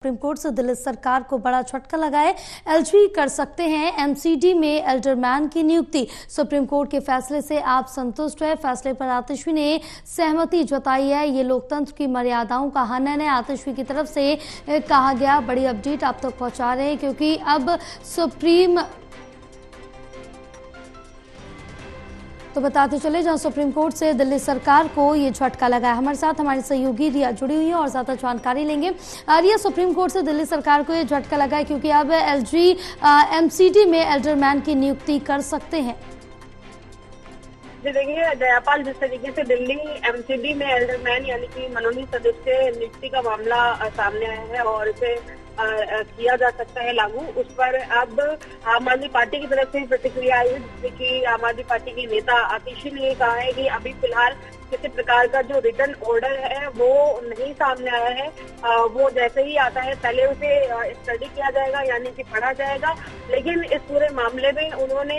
Supreme court से दिल्ली सरकार को बड़ा झटका लगा है। एलजी कर सकते हैं एमसीडी में एल्डरमैन की नियुक्ति। सुप्रीम कोर्ट के फैसले से आप संतुष्ट है? फैसले पर आतिशी ने सहमति जताई है। ये लोकतंत्र की मर्यादाओं का हनन है, आतिशी की तरफ से कहा गया। बड़ी अपडेट आप तक पहुंचा रहे हैं क्योंकि अब सुप्रीम तो बताते चले जहां सुप्रीम कोर्ट से दिल्ली सरकार को ये झटका लगा है। हमारे साथ हमारी सहयोगी रिया जुड़ी हुई है और ज्यादा जानकारी लेंगे। रिया, सुप्रीम कोर्ट से दिल्ली सरकार को ये झटका लगा है क्योंकि अब एलजी एमसीडी में एल्डरमैन की नियुक्ति कर सकते हैं। जी देखिए जयापाल, जिस तरीके से दिल्ली एमसीडी में एल्डरमैन यानी कि मनोनीत सदस्य नियुक्ति का मामला सामने आया है और इसे किया जा सकता है लागू, उस पर अब आम आदमी पार्टी की तरफ से प्रतिक्रिया आई है, जिसमें कि आम आदमी पार्टी की नेता आतिशी ने कहा है कि अभी फिलहाल किसी प्रकार का जो रिटर्न ऑर्डर है वो नहीं सामने आया है। वो जैसे ही आता है पहले उसे स्टडी किया जाएगा यानी कि पढ़ा जाएगा। लेकिन इस पूरे मामले में उन्होंने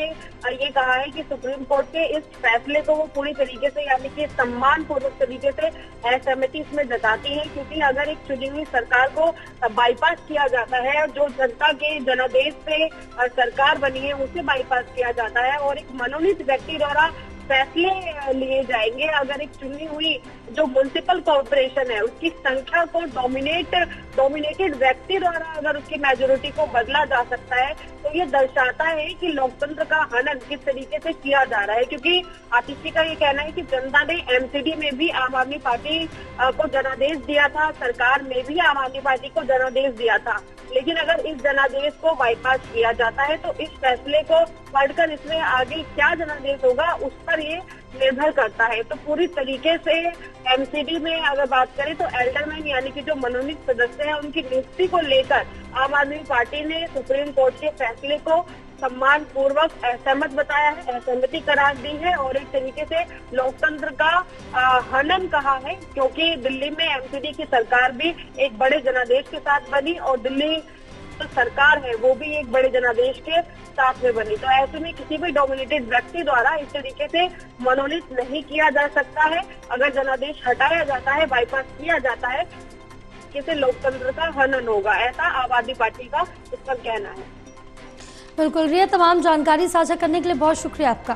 ये कहा है कि सुप्रीम कोर्ट के इस फैसले को वो पूरी तरीके से यानी कि सम्मान पूर्वक तरीके से असहमति इसमें जताती है, क्योंकि अगर एक चुनी हुई सरकार को बाईपास किया जाता है, जो जनता के जनादेश से सरकार बनी है उसे बाईपास किया जाता है और एक मनोनीत व्यक्ति द्वारा फैसले लिए जाएंगे, अगर एक चुनी हुई जो म्युनिसिपल कॉर्पोरेशन है उसकी संख्या को डोमिनेटेड व्यक्ति द्वारा अगर उसकी मेजोरिटी को बदला जा सकता है, तो ये दर्शाता है कि लोकतंत्र का हनन किस तरीके से किया जा रहा है। क्योंकि आतिशी का ये कहना है कि जनता ने एमसीडी में भी आम आदमी पार्टी को जनादेश दिया था, सरकार में भी आम आदमी पार्टी को जनादेश दिया था, लेकिन अगर इस जनादेश को बाईपास किया जाता है तो इस फैसले को पढ़कर इसमें आगे क्या जनादेश होगा उस पर ये निर्भर करता है। तो पूरी तरीके से एमसीडी में अगर बात करें तो एल्डरमैन यानी कि जो मनोनीत सदस्य हैं उनकी नियुक्ति को लेकर आम आदमी पार्टी ने सुप्रीम कोर्ट के फैसले को सम्मान पूर्वक असहमत बताया है, असहमति करार दी है और एक तरीके से लोकतंत्र का हनन कहा है, क्योंकि दिल्ली में एमसीडी की सरकार भी एक बड़े जनादेश के साथ बनी और दिल्ली तो सरकार है वो भी एक बड़े जनादेश के साथ में बनी। तो ऐसे में किसी भी डोमिनेटेड व्यक्ति द्वारा इस तरीके से मनोनीत नहीं किया जा सकता है। अगर जनादेश हटाया जाता है, बाईपास किया जाता है, किसी लोकतंत्र का हनन होगा, ऐसा आम आदमी पार्टी का इस पर कहना है। बिल्कुल रिया, तमाम जानकारी साझा करने के लिए बहुत शुक्रिया आपका।